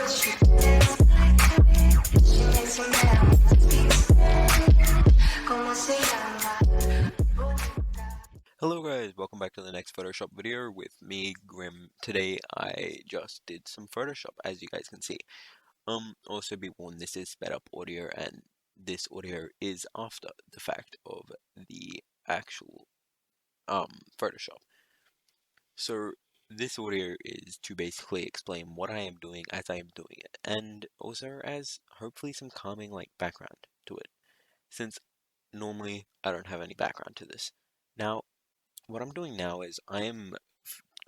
Hello guys, welcome back to the next Photoshop video with me, Grim. Today I just did some Photoshop, as you guys can see. Also be warned, this is sped up audio and this audio is after the fact of the actual Photoshop. So this audio is to basically explain what I am doing as I am doing it, and also as hopefully some calming background to it, since normally I don't have any background to this. Now, what I'm doing now is I'm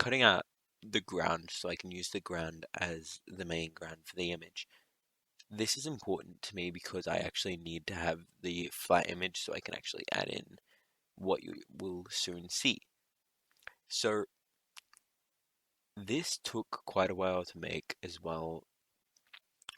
cutting out the ground so I can use the ground as the main ground for the image. This is important to me because I actually need to have the flat image so I can actually add in what you will soon see. So this took quite a while to make as well.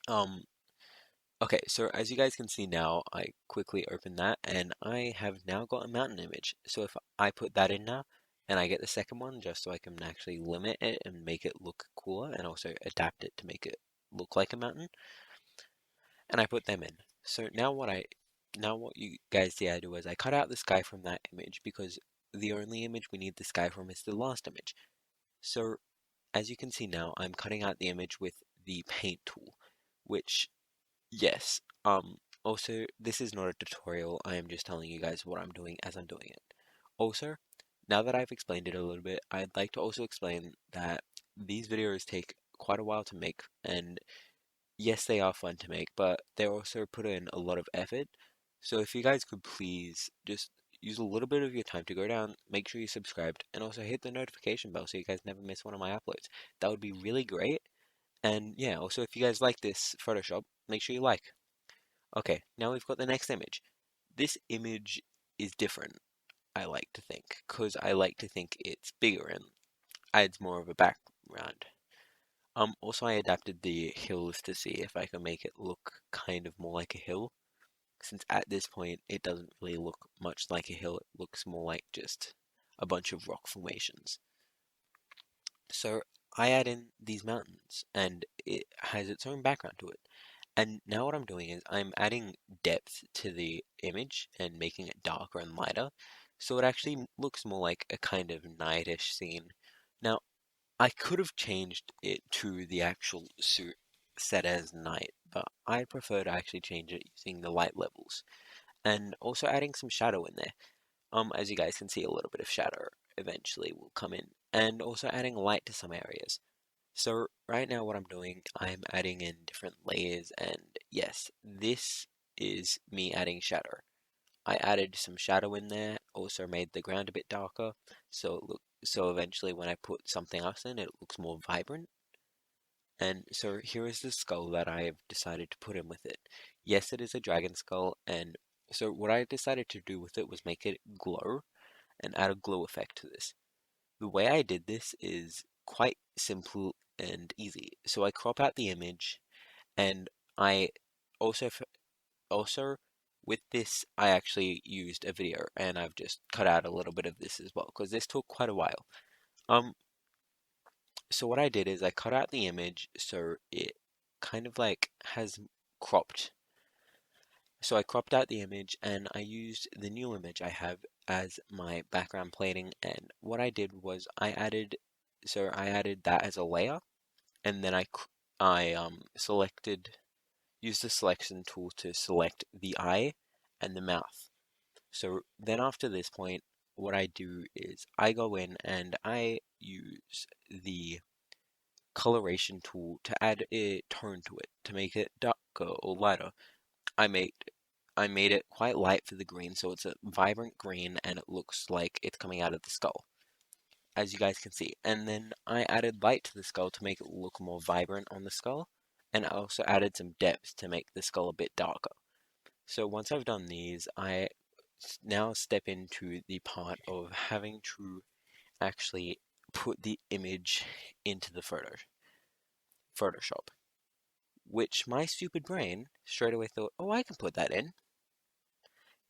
Okay, so as you guys can see now, I quickly open that and I have now got a mountain image. So if I put that in now, and I get the second one just so I can actually limit it and make it look cooler and also adapt it to make it look like a mountain, and I put them in. So now what you guys see I do is I cut out the sky from that image because the only image we need the sky from is the last image. So as you can see now, I'm cutting out the image with the paint tool, which, yes, also this is not a tutorial, I am just telling you guys what I'm doing as I'm doing it. Also, now that I've explained it a little bit, I'd like to also explain that these videos take quite a while to make, and yes, they are fun to make, but they also put in a lot of effort. So if you guys could please just use a little bit of your time to go down, make sure you're subscribed, and also hit the notification bell so you guys never miss one of my uploads. That would be really great. And yeah, also if you guys like this Photoshop, make sure you like. Okay, now we've got the next image. This image is different, I like to think, because I like to think it's bigger and adds more of a background. Also I adapted the hills to see if I can make it look kind of more like a hill, since at this point it doesn't really look much like a hill, it looks more like just a bunch of rock formations. So I add in these mountains, and it has its own background to it. And now what I'm doing is I'm adding depth to the image and making it darker and lighter, so it actually looks more like a kind of nightish scene. Now, I could have changed it to the actual suit set as night, but I prefer to actually change it using the light levels, and also adding some shadow in there. As you guys can see, a little bit of shadow eventually will come in, and also adding light to some areas. So right now what I'm doing, I'm adding in different layers, and yes, this is me adding shadow. I added some shadow in there, also made the ground a bit darker, so eventually when I put something else in, it looks more vibrant. And so here is the skull that I have decided to put in with it. Yes, it is a dragon skull, and so what I decided to do with it was make it glow and add a glow effect to this. The way I did this is quite simple and easy. So I crop out the image, and I also also with this I actually used a video, and I've just cut out a little bit of this as well because this took quite a while. Um, so what I did is I cut out the image so it kind of has cropped. So I cropped out the image and I used the new image I have as my background plating, and what I did was I added that as a layer, and then I used the selection tool to select the eye and the mouth. So then after this point, what I do is I go in and I use the coloration tool to add a tone to it to make it darker or lighter. I made I made it quite light for the green, so it's a vibrant green and it looks like it's coming out of the skull, as you guys can see. And then I added light to the skull to make it look more vibrant on the skull, and I also added some depth to make the skull a bit darker. So once I've done these, I now step into the part of having to actually put the image into the Photoshop, which my stupid brain straight away thought, oh, I can put that in.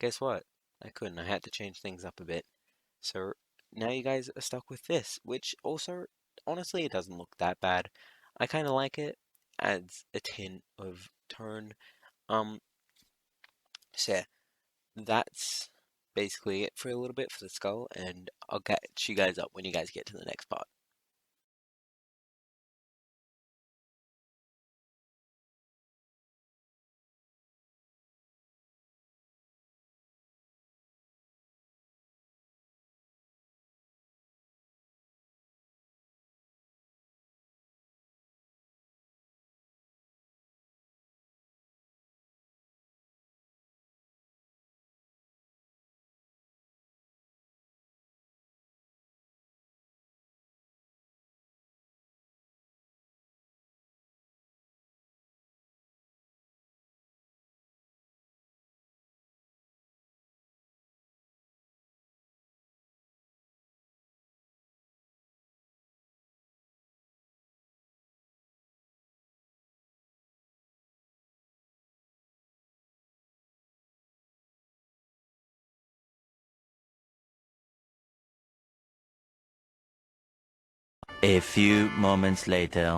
Guess what? I couldn't. I had to change things up a bit. So now you guys are stuck with this, which also, honestly, it doesn't look that bad. I kind of like it. adds a tint of tone. Um, so yeah, that's basically it for a little bit for the skull, and I'll catch you guys up when you guys get to the next part. A few moments later.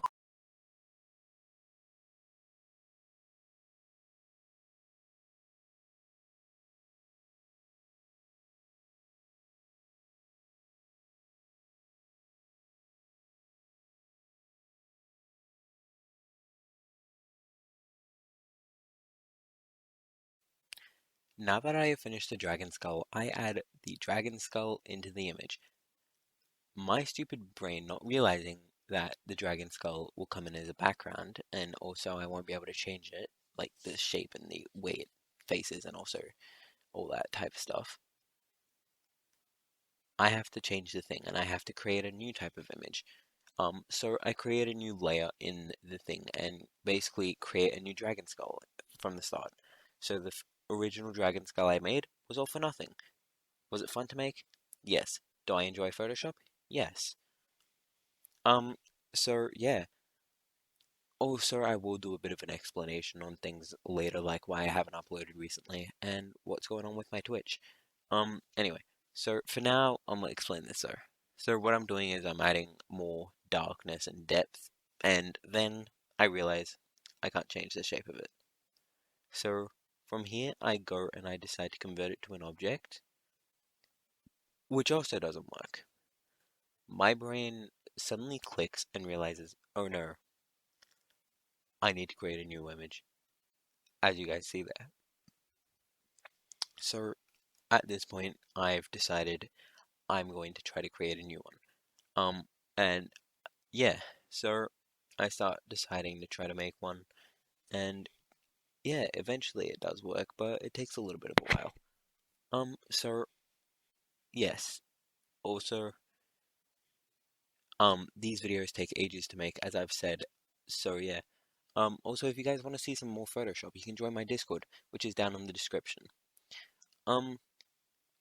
Now that I have finished the dragon skull, I add the dragon skull into the image. My stupid brain not realizing that the dragon skull will come in as a background, and also I won't be able to change it, like the shape and the way it faces, and also all that type of stuff. I have to change the thing, and I have to create a new type of image. So I create a new layer in the thing, and basically create a new dragon skull from the start. So the original dragon skull I made was all for nothing. Was it fun to make? Yes. Do I enjoy Photoshop? Yes. Um, so yeah. Also, I will do a bit of an explanation on things later, like why I haven't uploaded recently and what's going on with my Twitch. Anyway, so for now, I'm gonna explain this though. So what I'm doing is I'm adding more darkness and depth, and then I realize I can't change the shape of it. So from here, I go and I decide to convert it to an object, which also doesn't work. My brain suddenly clicks and realizes, oh no, I need to create a new image, as you guys see there. So at this point, I've decided I'm going to try to create a new one. And yeah, so I start deciding to try to make one, and yeah, eventually it does work, but it takes a little bit of a while. So yes, also, these videos take ages to make, as I've said. So yeah. Also, if you guys want to see some more Photoshop, you can join my Discord, which is down in the description. Um,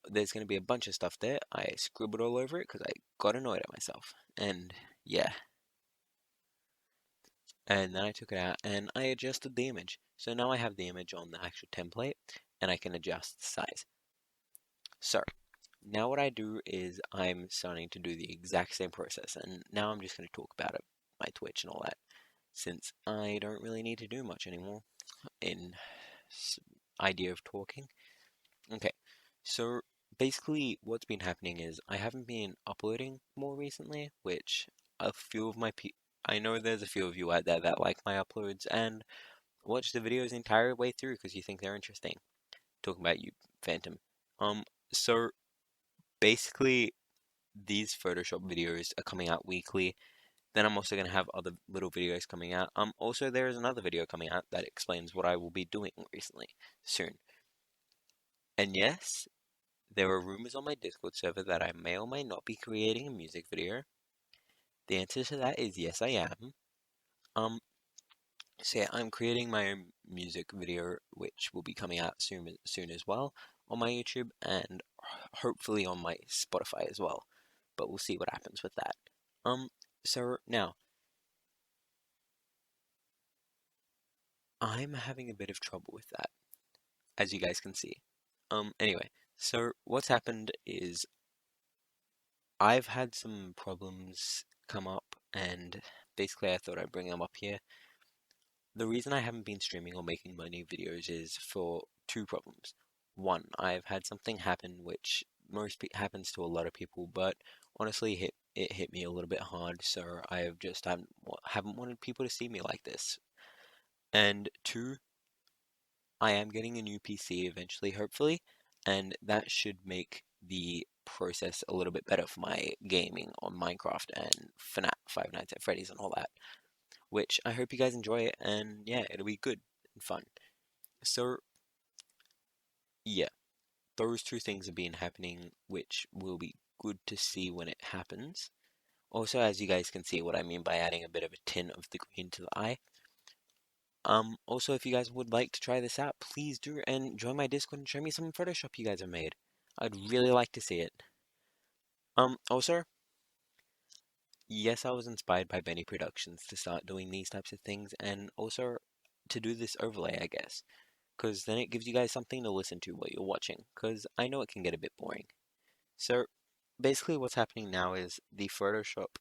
there's going to be a bunch of stuff there. I scribbled all over it because I got annoyed at myself. And yeah, and then I took it out and I adjusted the image. So now I have the image on the actual template and I can adjust the size. So now what I do is I'm starting to do the exact same process, and now I'm just going to talk about it, my Twitch and all that, since I don't really need to do much anymore in idea of talking. Okay, so basically what's been happening is I haven't been uploading more recently, which a few of my I know there's a few of you out there that like my uploads and watch the videos the entire way through because you think they're interesting. Talking about you, Phantom. So basically these Photoshop videos are coming out weekly. Then I'm also going to have other little videos coming out. Also there is another video coming out that explains what I will be doing recently soon. And yes, there are rumors on my Discord server that I may or may not be creating a music video. The answer to that is yes, I am. Um, so yeah, I'm creating my own music video, which will be coming out soon as well on my YouTube and hopefully on my Spotify as well. But we'll see what happens with that. Um, so now I'm having a bit of trouble with that, as you guys can see. Anyway, so what's happened is I've had some problems come up, and basically I thought I'd bring them up here. The reason I haven't been streaming or making money videos is for two problems. One, I've had something happen which happens to a lot of people, but honestly it hit me a little bit hard, so I've just haven't wanted people to see me like this. And two, I am getting a new PC eventually, hopefully, and that should make the process a little bit better for my gaming on Minecraft and FNAF, Five Nights at Freddy's and all that, which I hope you guys enjoy it, and yeah, it'll be good and fun. So, yeah, those two things have been happening, which will be good to see when it happens. Also, as you guys can see what I mean by adding a bit of a tint of the green to the eye. Also, if you guys would like to try this out, please do and join my Discord and show me some Photoshop you guys have made. I'd really like to see it. Also, yes, I was inspired by Benny Productions to start doing these types of things and also to do this overlay, I guess, because then it gives you guys something to listen to while you're watching, because I know it can get a bit boring. So, basically what's happening now is the Photoshop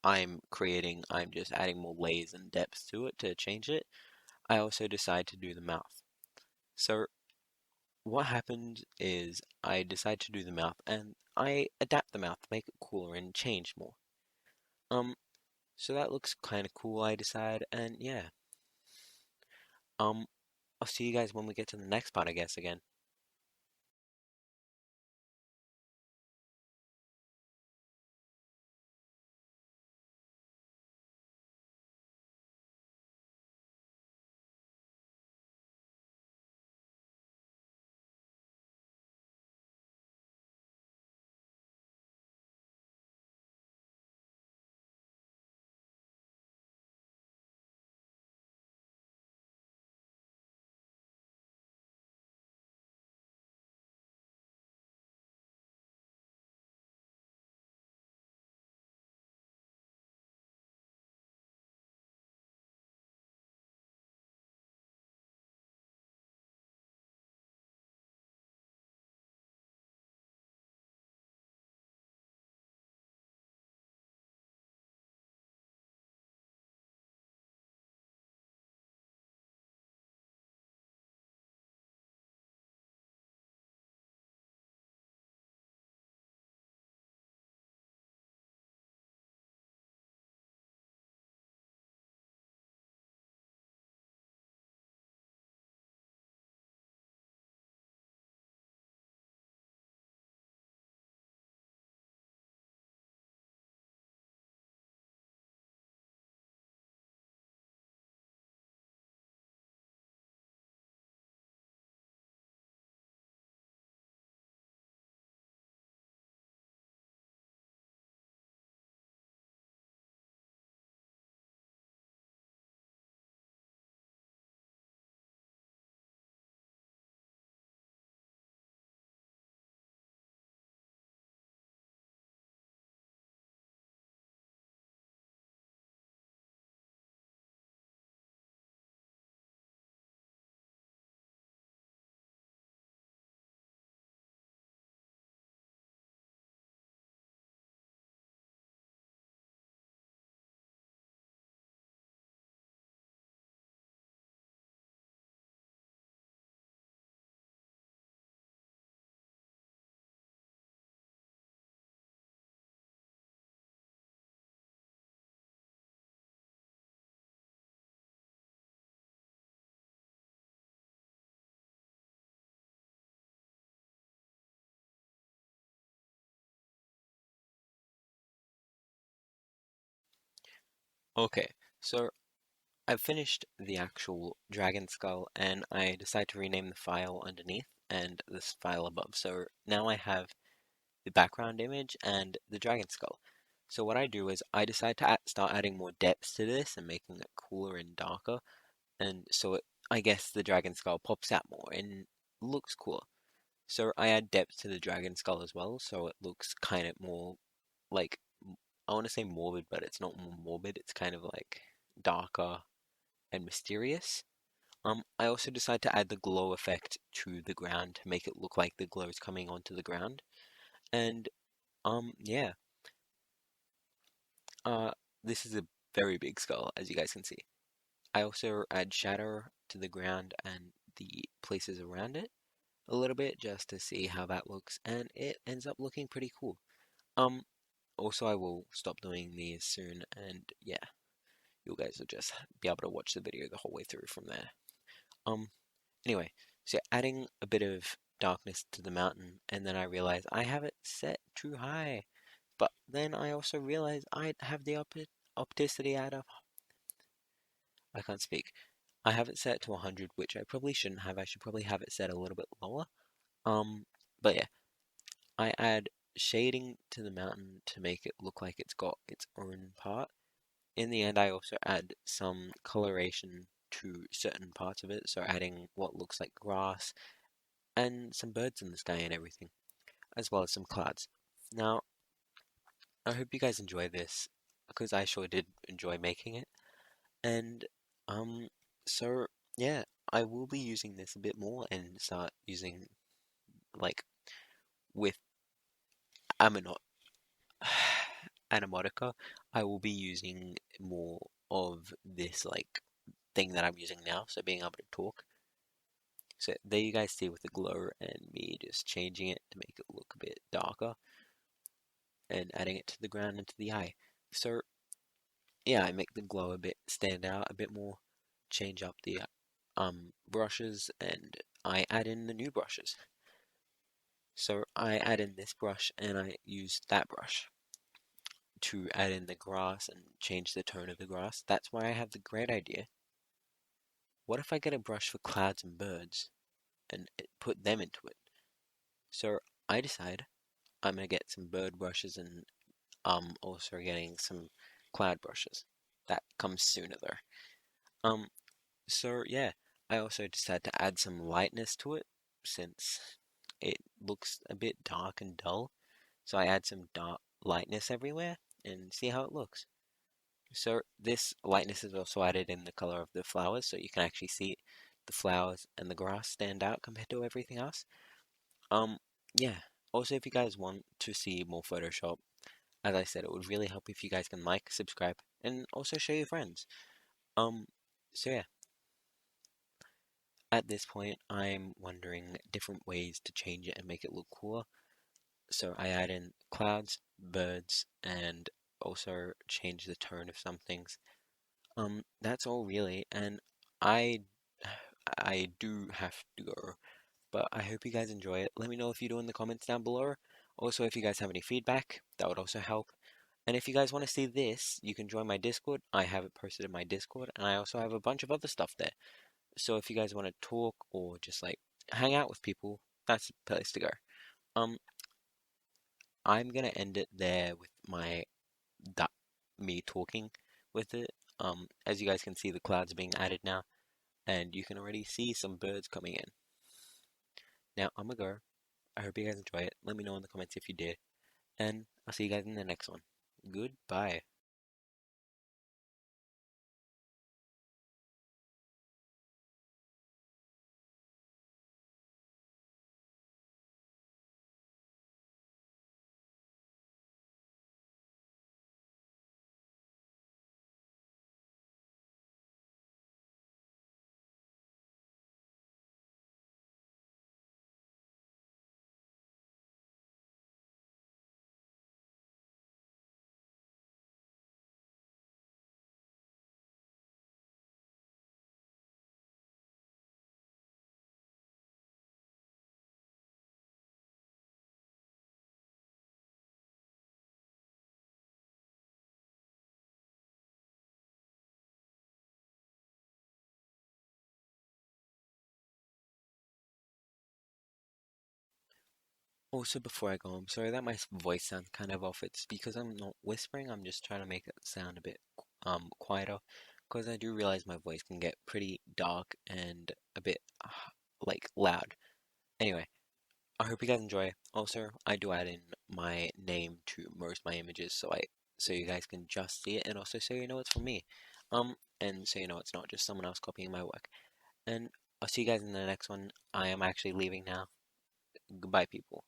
I'm creating, I'm just adding more layers and depth to it to change it. I also decide to do the mouth. So what happened is I decide to do the mouth and I adapt the mouth to make it cooler and change more. Um, so that looks kind of cool, I decide, and yeah. Um, I'll see you guys when we get to the next part, I guess, again. Okay, so I've finished the actual dragon skull and I decide to rename the file underneath and this file above. So now I have the background image and the dragon skull. So what I do is I decide to start adding more depth to this and making it cooler and darker. And so I guess the dragon skull pops out more and looks cooler. So I add depth to the dragon skull as well, so it looks kind of more like, I want to say morbid, but it's not more morbid. It's kind of like darker and mysterious. I also decide to add the glow effect to the ground to make it look like the glow is coming onto the ground. And yeah, uh, this is a very big skull, as you guys can see. I also add shadow to the ground and the places around it a little bit just to see how that looks, and it ends up looking pretty cool. Um, Also, I will stop doing these soon, and yeah, you guys will just be able to watch the video the whole way through from there. Um, anyway, so adding a bit of darkness to the mountain, and then I realize I have it set too high. But then I also realize I have the opticity out of. I can't speak. I have it set to 100, which I probably shouldn't have. I should probably have it set a little bit lower. Um, but yeah, I add shading to the mountain to make it look like it's got its own part. In the end, I also add some coloration to certain parts of it, so adding what looks like grass and some birds in the sky and everything, as well as some clouds. Now, I hope you guys enjoy this because I sure did enjoy making it. And um, so yeah, I will be using this a bit more and start using like with Aminot Animotica. I will be using more of this like thing that I'm using now, so being able to talk. So there you guys see with the glow and me just changing it to make it look a bit darker and adding it to the ground and to the eye. So yeah, I make the glow a bit stand out a bit more, change up the brushes, and I add in the new brushes. So I add in this brush and I use that brush to add in the grass and change the tone of the grass. That's why I have the great idea. What if I get a brush for clouds and birds and put them into it? So I decide I'm gonna get some bird brushes and also getting some cloud brushes. That comes sooner though. Um so yeah, I also decided to add some lightness to it since it looks a bit dark and dull. So I add some dark lightness everywhere and see how it looks. So this lightness is also added in the color of the flowers, so you can actually see the flowers and the grass stand out compared to everything else. Um, yeah. Also, if you guys want to see more Photoshop, as I said, it would really help if you guys can like, subscribe, and also show your friends. Um, so yeah, at this point, I'm wondering different ways to change it and make it look cooler. So I add in clouds, birds, and also change the tone of some things. That's all really, and I I do have to go, but I hope you guys enjoy it. Let me know if you do in the comments down below. Also, if you guys have any feedback, that would also help. And if you guys want to see this, you can join my Discord. I have it posted in my Discord, and I also have a bunch of other stuff there. So if you guys want to talk or just like hang out with people, that's the place to go. Um, I'm gonna end it there with my that me talking with it. As you guys can see, the clouds are being added now, and you can already see some birds coming in. Now I'm gonna go. I hope you guys enjoy it. Let me know in the comments if you did, and I'll see you guys in the next one. Goodbye. Also, before I go, I'm sorry that my voice sounds kind of off. It's because I'm not whispering. I'm just trying to make it sound a bit quieter, because I do realize my voice can get pretty dark and a bit like loud. Anyway, I hope you guys enjoy. Also, I do add in my name to most of my images, so you guys can just see it, and also so you know it's from me. And so you know it's not just someone else copying my work. And I'll see you guys in the next one. I am actually leaving now. Goodbye, people.